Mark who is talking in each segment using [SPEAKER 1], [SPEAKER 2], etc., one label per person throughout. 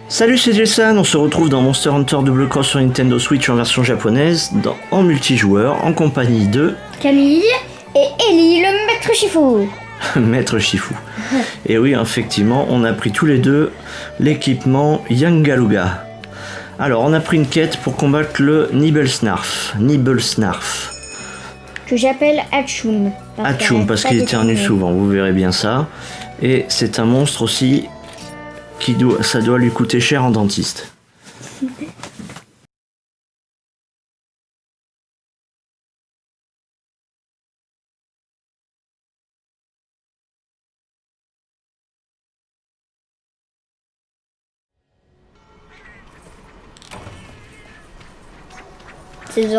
[SPEAKER 1] Salut, c'est Jason, on se retrouve dans Monster Hunter Double Cross sur Nintendo Switch en version japonaise, en multijoueur, en compagnie de...
[SPEAKER 2] Camille et Ellie, le maître Shifu.
[SPEAKER 1] Maître Shifu. Et oui, effectivement, on a pris tous les deux l'équipement Yangaluga. Alors, on a pris une quête pour combattre le Nibblesnarf.
[SPEAKER 2] Que j'appelle Hatchoum.
[SPEAKER 1] Hatchoum, parce qu'il éternue souvent, vous verrez bien ça. Et c'est un monstre aussi... ça doit lui coûter cher en dentiste.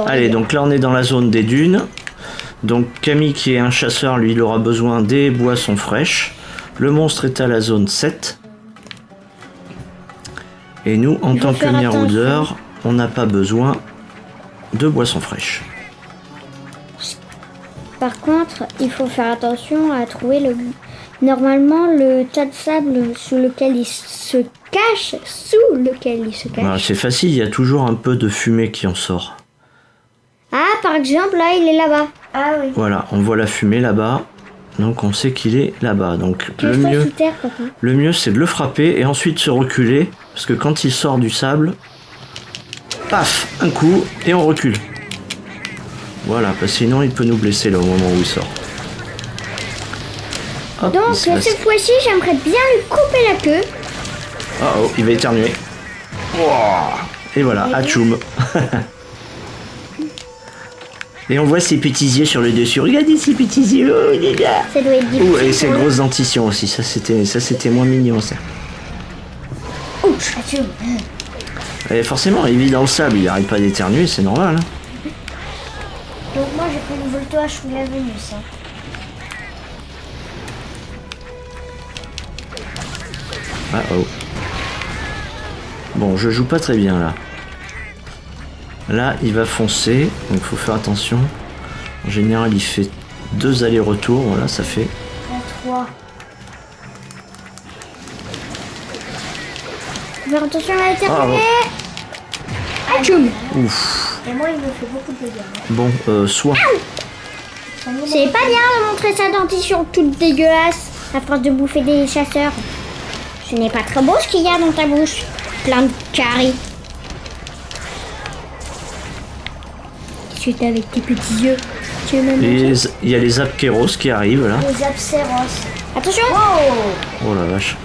[SPEAKER 1] Allez, donc là on est dans la zone des dunes. Donc Camille qui est un chasseur, lui il aura besoin des boissons fraîches. Le monstre est à la zone 7. Et nous, en tant que maraudeurs, on n'a pas besoin de boissons fraîches.
[SPEAKER 2] Par contre, il faut faire attention à trouver normalement le tas de sable sous lequel il se cache.
[SPEAKER 1] Ah, c'est facile, il y a toujours un peu de fumée qui en sort.
[SPEAKER 2] Ah, par exemple, là, il est là-bas. Ah oui.
[SPEAKER 1] Voilà, on voit la fumée là-bas. Donc on sait qu'il est là-bas. Donc le mieux c'est de le frapper et ensuite se reculer. Parce que quand il sort du sable, paf, un coup et on recule. Voilà, parce que sinon il peut nous blesser là au moment où il sort. Hop,
[SPEAKER 2] donc cette fois-ci j'aimerais bien lui couper la queue.
[SPEAKER 1] Oh, il va éternuer. Et voilà, Hatchoum. Et on voit ses petits yeux sur le dessus. Regardez ses petits yeux, oh, il est là.
[SPEAKER 2] Ça doit être des
[SPEAKER 1] et ses grosses dentitions aussi. Ça c'était moins mignon ça.
[SPEAKER 2] Ouch.
[SPEAKER 1] Et forcément, il vit dans le sable, il arrête pas d'éternuer, c'est normal. Hein.
[SPEAKER 2] Donc moi j'ai pris une voltage sous la venue ça.
[SPEAKER 1] Ah oh. Bon, je joue pas très bien là. Là, il va foncer, donc faut faire attention. En général, il fait 2 allers-retours, voilà, ça fait...
[SPEAKER 2] 3. Faire attention à l'éternité. Atchoum.
[SPEAKER 1] Ouf.
[SPEAKER 2] Et moi, il me fait beaucoup de dégâts.
[SPEAKER 1] Bon, soit.
[SPEAKER 2] C'est pas bien de montrer sa dentition toute dégueulasse à force de bouffer des chasseurs. Ce n'est pas très beau ce qu'il y a dans ta bouche. Plein de caries. Qu'est-ce que t'as avec tes petits yeux?
[SPEAKER 1] Il y a les Apkeros qui arrivent là.
[SPEAKER 2] Les Apseros. Attention. Wow.
[SPEAKER 1] Oh la vache.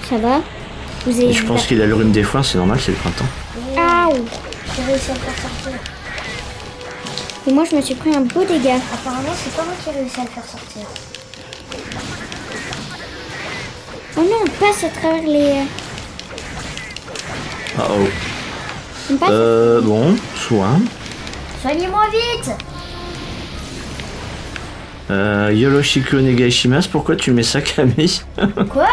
[SPEAKER 2] Ça va?
[SPEAKER 1] Je pense qu'il a le rhume des foins, c'est normal, c'est le printemps.
[SPEAKER 2] Aouh. J'ai réussi à le faire sortir. Et moi je me suis pris un beau dégât. Apparemment c'est pas moi qui ai réussi à le faire sortir. Oh non, on passe à travers les...
[SPEAKER 1] Ah oh. Bon, soit.
[SPEAKER 2] Soignez-moi vite.
[SPEAKER 1] Yoroshiko Negaishimasu, pourquoi tu mets ça, Camille?
[SPEAKER 2] Quoi?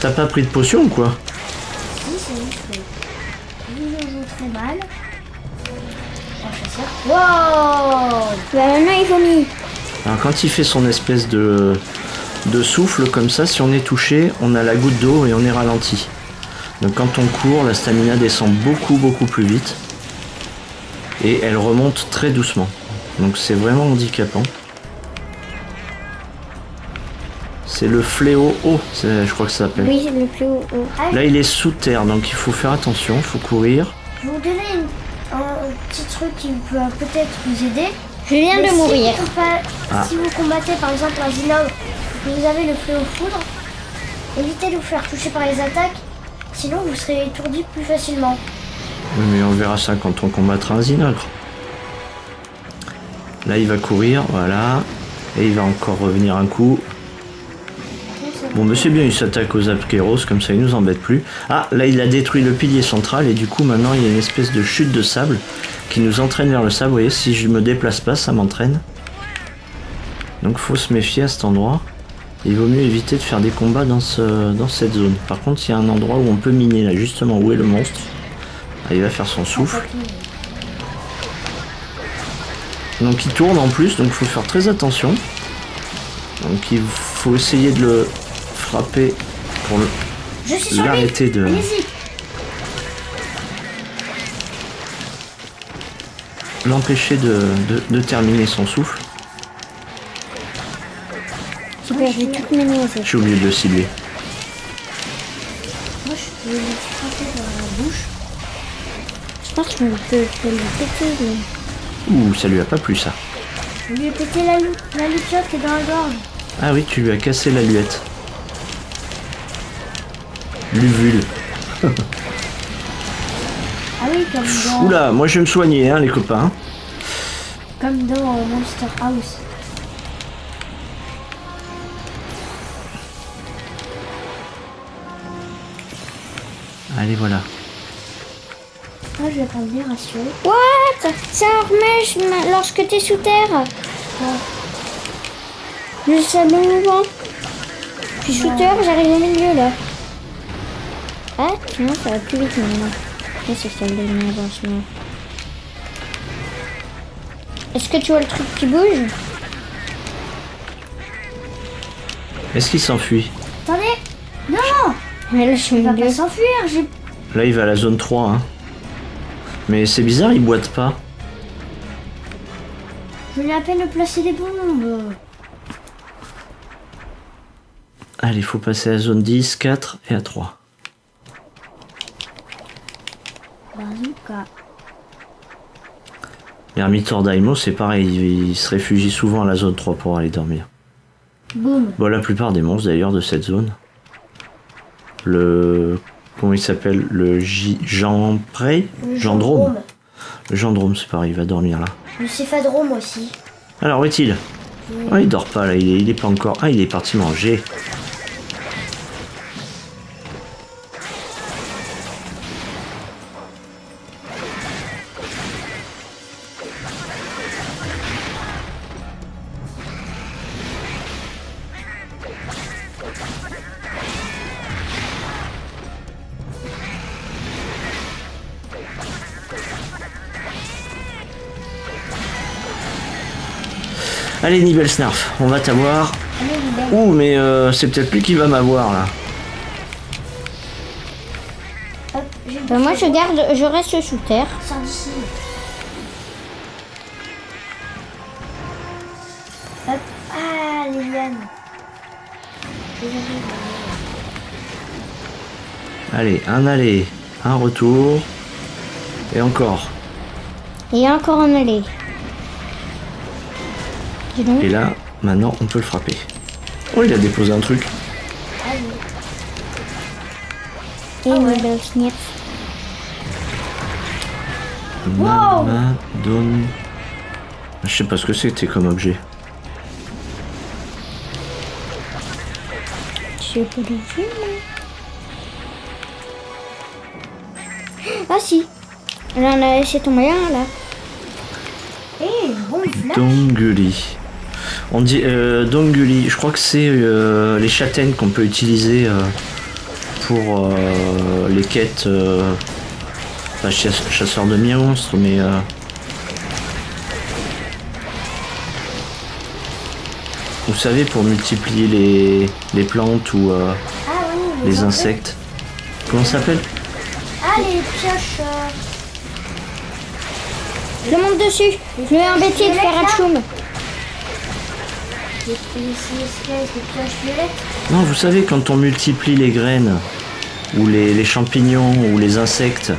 [SPEAKER 1] T'as pas pris de potion ou quoi?
[SPEAKER 2] Si, c'est juste que lui je joue très mal. Wow. Bah maintenant il vomit.
[SPEAKER 1] Alors quand il fait son espèce de souffle comme ça, si on est touché, on a la goutte d'eau et on est ralenti. Donc quand on court, la stamina descend beaucoup plus vite. Et elle remonte très doucement. Donc c'est vraiment handicapant. C'est le fléau eau, je crois que ça s'appelle.
[SPEAKER 2] Oui, c'est le fléau eau.
[SPEAKER 1] Là il est sous terre, donc il faut faire attention, il faut courir.
[SPEAKER 2] Je vais vous donner un petit truc qui peut peut-être vous aider. Je viens de mourir. Si vous combattez par exemple un Zinov, vous avez le fléau foudre, évitez de vous faire toucher par les attaques, sinon vous serez étourdi plus facilement.
[SPEAKER 1] Oui, mais on verra ça quand on combattra un Zinogre. Là il va courir, voilà, et il va encore revenir un coup. Bon, mais c'est bien, il s'attaque aux Apkeros, comme ça il nous embête plus. Ah, là il a détruit le pilier central et du coup maintenant il y a une espèce de chute de sable qui nous entraîne vers le sable. Vous voyez, si je me déplace pas, ça m'entraîne. Donc faut se méfier à cet endroit. Il vaut mieux éviter de faire des combats dans cette zone. Par contre, il y a un endroit où on peut miner, là justement, où est le monstre. Ah, il va faire son souffle. Donc il tourne en plus, donc il faut faire très attention. Donc il faut essayer de le frapper pour
[SPEAKER 2] Je suis sur lui.
[SPEAKER 1] l'arrêter de...
[SPEAKER 2] Allez-y.
[SPEAKER 1] l'empêcher de terminer son souffle.
[SPEAKER 2] J'ai perdu toutes mes noisettes.
[SPEAKER 1] J'ai oublié de le cibler.
[SPEAKER 2] Moi, je vais lui frapper dans la bouche. Je pense que je peux lui péter. Mais...
[SPEAKER 1] Ouh, ça lui a pas plu ça.
[SPEAKER 2] Je lui ai pété la luxote qui est dans la gorge.
[SPEAKER 1] Ah oui, tu lui as cassé la luette. L'uvule.
[SPEAKER 2] Ah oui, comme dans...
[SPEAKER 1] Oula, moi je vais me soigner, hein, les copains.
[SPEAKER 2] Comme dans Monster House.
[SPEAKER 1] Allez, voilà.
[SPEAKER 2] Moi, je vais pas bien rassurer. What? Ça remet lorsque t'es sous terre. Ouais. Je sais bien où. Je suis sous terre, j'arrive au milieu là. Ah, tiens, ça va plus vite maintenant. Là, c'est celle de l'avancement. Est-ce que tu vois le truc qui bouge?
[SPEAKER 1] Est-ce qu'il s'enfuit?
[SPEAKER 2] Attendez! Non! Mais là, je suis au milieu. Il va pas s'enfuir,
[SPEAKER 1] Là, il va à la zone 3. Hein. Mais c'est bizarre, il boite pas.
[SPEAKER 2] Je lui ai à peine placé des bombes.
[SPEAKER 1] Allez, il faut passer à la zone 10, 4 et à 3.
[SPEAKER 2] Bazooka.
[SPEAKER 1] L'ermitor Daimo, c'est pareil, il se réfugie souvent à la zone 3 pour aller dormir.
[SPEAKER 2] Boum.
[SPEAKER 1] Bon, la plupart des monstres d'ailleurs de cette zone. Le... Comment il s'appelle? Le Jean Prey? Gendrome. Le Gendrome, c'est pareil, il va dormir là.
[SPEAKER 2] Le Céphadrome aussi.
[SPEAKER 1] Alors, où est-il? Ah, il dort pas là, il est pas encore... Ah, il est parti manger. Allez, Nibel Snarf, on va t'avoir. Ouh, mais c'est peut-être lui qui va m'avoir là.
[SPEAKER 2] Moi, je reste sous terre. Sors d'ici. Hop. Ah, les lianes.
[SPEAKER 1] Allez, un aller, un retour. Et encore.
[SPEAKER 2] Et encore un aller.
[SPEAKER 1] Et là, maintenant, on peut le frapper. Oh, il a déposé un truc.
[SPEAKER 2] Et une belle snip.
[SPEAKER 1] Donne. Je sais pas ce que c'était comme objet.
[SPEAKER 2] Je sais pas le film. Ah si. Là, on a laissé tomber un là. Eh, bon flash.
[SPEAKER 1] Donguli. On dit Donguli, je crois que c'est les châtaignes qu'on peut utiliser pour les quêtes chasseurs de monstres, mais vous savez, pour multiplier les plantes ou les insectes. Comment ça s'appelle?
[SPEAKER 2] Ah, les pioches. Je monte dessus. Je vais embêter de faire Hachoum. Les pioches violettes.
[SPEAKER 1] Non, vous savez, quand on multiplie les graines, ou les champignons, ou les insectes,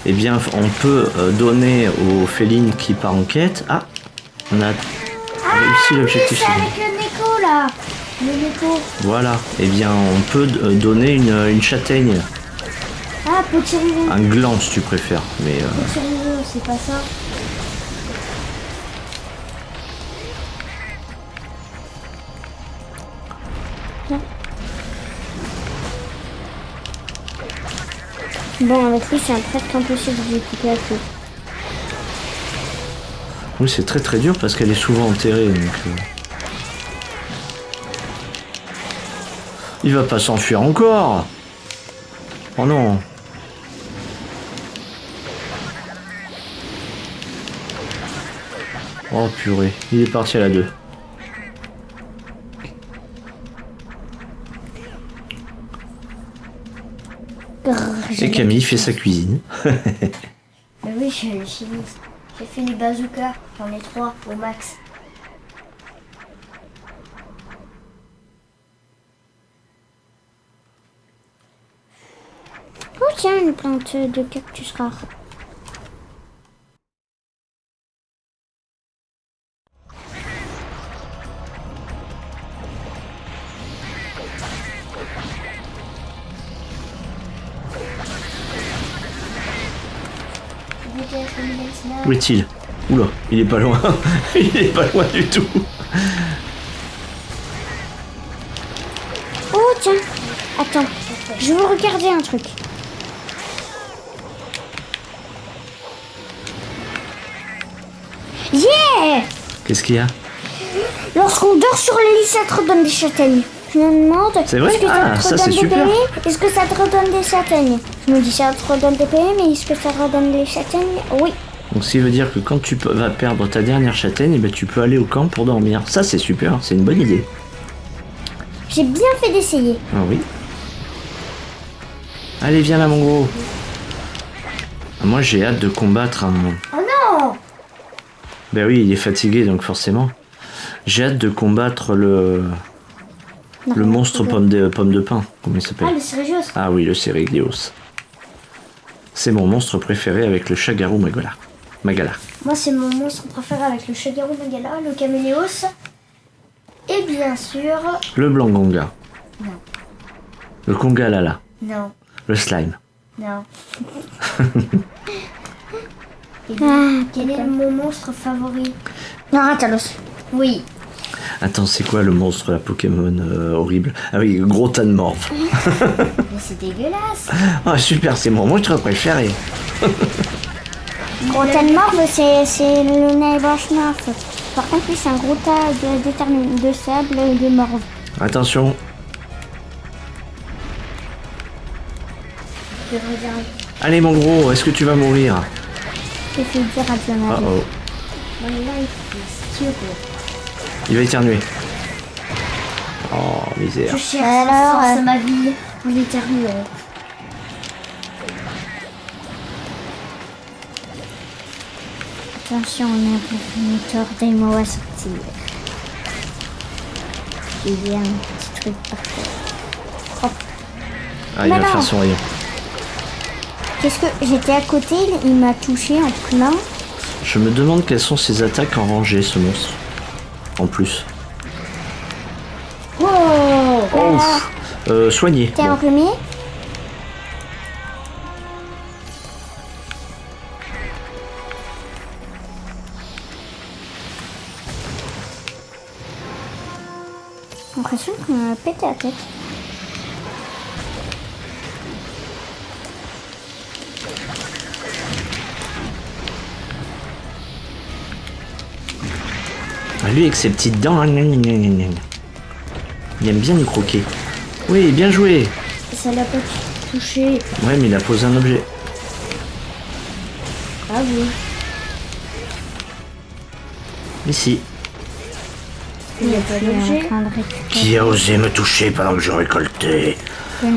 [SPEAKER 1] eh bien, on peut donner aux félines qui partent en quête. Ah, on a réussi l'objectif.
[SPEAKER 2] C'est avec le Neko, là. Le Neko.
[SPEAKER 1] Voilà, eh bien, on peut donner une châtaigne.
[SPEAKER 2] Ah, petit rouleau.
[SPEAKER 1] Un gland, si tu préfères. Mais,
[SPEAKER 2] petit rouleau, c'est pas ça. Bon, avec lui, c'est presque impossible de couper à tout.
[SPEAKER 1] oui, c'est très très dur parce qu'elle est souvent enterrée. Donc, il va pas s'enfuir encore. Oh non. Oh purée, il est parti à la 2. Et Camille fait sa cuisine.
[SPEAKER 2] Mais oui, j'ai fini. J'ai fait les bazookas, j'en ai 3 au max. Oh tiens, une plante de cactus rare.
[SPEAKER 1] Où est-il? Oula, il est pas loin. Il est pas loin du tout.
[SPEAKER 2] Oh tiens, attends, je veux regarder un truc. Yeah!
[SPEAKER 1] Qu'est-ce qu'il y a?
[SPEAKER 2] Lorsqu'on dort sur les lits, ça te redonne des châtaignes. Je me demande,
[SPEAKER 1] C'est vrai?
[SPEAKER 2] est-ce que
[SPEAKER 1] Ah,
[SPEAKER 2] te
[SPEAKER 1] ça,
[SPEAKER 2] redonne
[SPEAKER 1] c'est
[SPEAKER 2] des
[SPEAKER 1] super.
[SPEAKER 2] PV? Est-ce que ça te redonne des châtaignes? Je me dis ça te redonne des PV, mais est-ce que ça redonne des châtaignes? Oui.
[SPEAKER 1] Donc ce qui veut dire que quand tu vas perdre ta dernière châtaigne, eh ben, tu peux aller au camp pour dormir. Ça c'est super, c'est une bonne idée.
[SPEAKER 2] J'ai bien fait d'essayer.
[SPEAKER 1] Ah oui. Allez, viens là mon gros. Ah, moi j'ai hâte de combattre un...
[SPEAKER 2] Oh non!
[SPEAKER 1] Ben oui, il est fatigué donc forcément. J'ai hâte de combattre le monstre pomme de pain. Comment il
[SPEAKER 2] Ah,
[SPEAKER 1] s'appelle?
[SPEAKER 2] le Cérégios.
[SPEAKER 1] Ah oui, le Céréglios. C'est mon monstre préféré avec le Shagaru Magala.
[SPEAKER 2] Moi, c'est mon monstre préféré avec le Shagaru Magala, le Caméléos. Et bien sûr...
[SPEAKER 1] Le Blangonga.
[SPEAKER 2] Non.
[SPEAKER 1] Le Kongalala.
[SPEAKER 2] Non.
[SPEAKER 1] Le Slime.
[SPEAKER 2] Non. Et quel est mon monstre favori? Non, Ratalos. Oui.
[SPEAKER 1] Attends, c'est quoi le monstre, la Pokémon horrible? Ah oui, gros tas de morve.
[SPEAKER 2] Mais c'est dégueulasse.
[SPEAKER 1] Ah super, c'est mon monstre préféré.
[SPEAKER 2] Gros tas de morve, c'est le Neighbors Morph. Par contre, lui, c'est un gros tas de sable et de morve.
[SPEAKER 1] Attention.
[SPEAKER 2] Je regarde.
[SPEAKER 1] Allez mon gros, est-ce que tu vas mourir?
[SPEAKER 2] J'ai fait dire à Jonathan.
[SPEAKER 1] Oh oh.
[SPEAKER 2] My life is stupid.
[SPEAKER 1] Il va éternuer. Oh, misère.
[SPEAKER 2] Je cherche alors à ma vie en éternuant. Attention, on a un moniteur d'Emo à sortir. Il y a un petit truc par terre. Hop.
[SPEAKER 1] Ah, il va faire son rayon.
[SPEAKER 2] Qu'est-ce que j'étais à côté, il m'a touché en plein.
[SPEAKER 1] Je me demande quelles sont ses attaques en rangée, ce monstre. En plus.
[SPEAKER 2] Oh,
[SPEAKER 1] Soigné.
[SPEAKER 2] T'es
[SPEAKER 1] Bon.
[SPEAKER 2] enrhumé? J'ai l'impression qu'on a pété la tête.
[SPEAKER 1] Ah, lui, avec ses petites dents, il aime bien nous croquer. Oui, bien joué.
[SPEAKER 2] Ça l'a pas touché.
[SPEAKER 1] Ouais, mais il a posé un objet.
[SPEAKER 2] Ah oui.
[SPEAKER 1] Ici.
[SPEAKER 2] Il a pas d'objet.
[SPEAKER 1] Qui a osé me toucher pendant que je récoltais?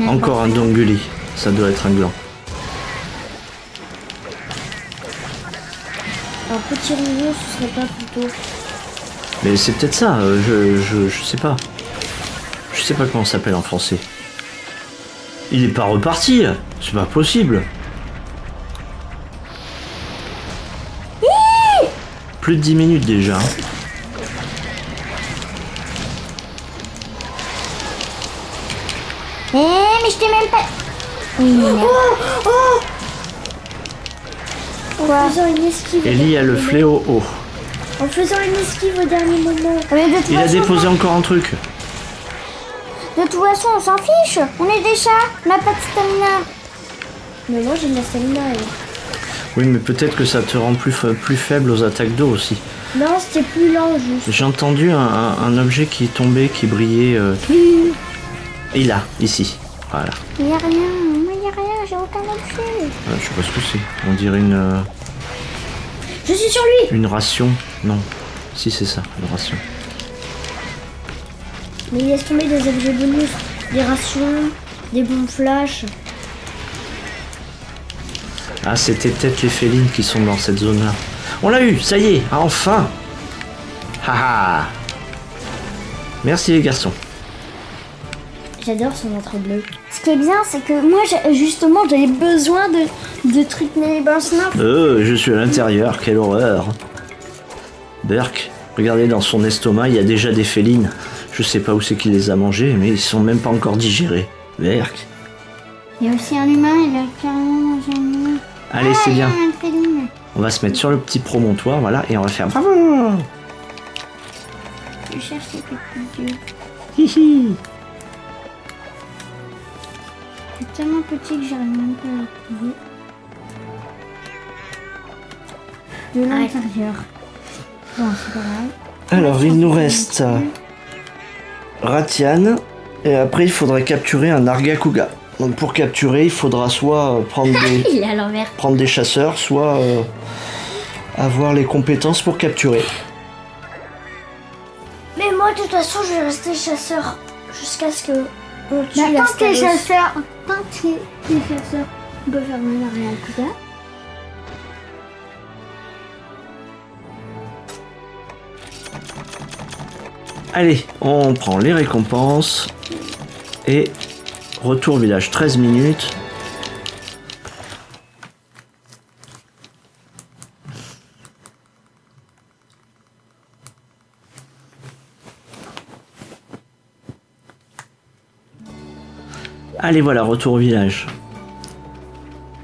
[SPEAKER 1] Encore un Donguli. Ça doit être un gland.
[SPEAKER 2] Un petit rouleau, ce serait pas plutôt.
[SPEAKER 1] Mais c'est peut-être ça, je sais pas. Je sais pas comment ça s'appelle en français. Il est pas reparti, c'est pas possible. Plus de 10 minutes déjà. Hein.
[SPEAKER 2] Mais je t'ai même pas... Oui, en faisant une esquive.
[SPEAKER 1] Ellie a le fléau haut.
[SPEAKER 2] En faisant une esquive au dernier moment. Mais de toute
[SPEAKER 1] Il a
[SPEAKER 2] façon,
[SPEAKER 1] déposé encore un truc.
[SPEAKER 2] De toute façon, on s'en fiche. On est des chats. On n'a pas de stamina. Mais moi, j'ai de la stamina.
[SPEAKER 1] Oui, mais peut-être que ça te rend plus faible aux attaques d'eau aussi.
[SPEAKER 2] Non, c'était plus lent, juste.
[SPEAKER 1] J'ai entendu un objet qui est tombé, qui brillait. Et là, ici. Voilà.
[SPEAKER 2] Il n'y a rien. Moi, il n'y a rien. J'ai aucun objet.
[SPEAKER 1] Je sais pas ce que c'est. On dirait une...
[SPEAKER 2] Je suis sur lui.
[SPEAKER 1] Une ration? Non. Si, c'est ça, une ration.
[SPEAKER 2] Mais il laisse tomber des objets bonus. Des rations, des bombes flash.
[SPEAKER 1] Ah, c'était peut-être les félines qui sont dans cette zone-là. On l'a eu, ça y est, enfin. Haha. Merci les garçons.
[SPEAKER 2] J'adore son ventre bleu. Ce qui est bien, c'est que moi, justement, j'avais besoin de trucs Neighbor Snap.
[SPEAKER 1] Je suis à l'intérieur, quelle horreur. Burk, regardez dans son estomac, il y a déjà des félines. Je sais pas où c'est qu'il les a mangés, mais ils sont même pas encore digérés. Burk.
[SPEAKER 2] Il y a aussi un humain, il a carrément mangé un humain.
[SPEAKER 1] Allez, c'est bien.
[SPEAKER 2] Il y a un féline.
[SPEAKER 1] On va se mettre sur le petit promontoire, voilà, et on va faire bravo.
[SPEAKER 2] Je cherche ces petits yeux.
[SPEAKER 1] Hihi.
[SPEAKER 2] C'est tellement petit que j'arrive même pas à le trouver. De l'intérieur. Bon, c'est pas grave.
[SPEAKER 1] Alors, il nous reste Ratian, et après il faudrait capturer un Nargacuga. Donc pour capturer, il faudra soit
[SPEAKER 2] Il est à l'envers.
[SPEAKER 1] prendre des chasseurs, soit avoir les compétences pour capturer.
[SPEAKER 2] Mais moi, de toute façon, je vais rester chasseur jusqu'à ce que on tue la
[SPEAKER 3] Tant que t'es
[SPEAKER 2] Stalos.
[SPEAKER 3] chasseur, on peut faire un arrière coup d'œil.
[SPEAKER 1] Allez, on prend les récompenses et retour au village 13 minutes. Allez voilà, retour au village.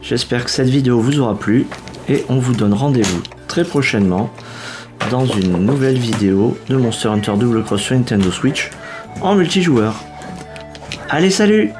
[SPEAKER 1] J'espère que cette vidéo vous aura plu et on vous donne rendez-vous très prochainement dans une nouvelle vidéo de Monster Hunter Double Cross sur Nintendo Switch en multijoueur. Allez, salut!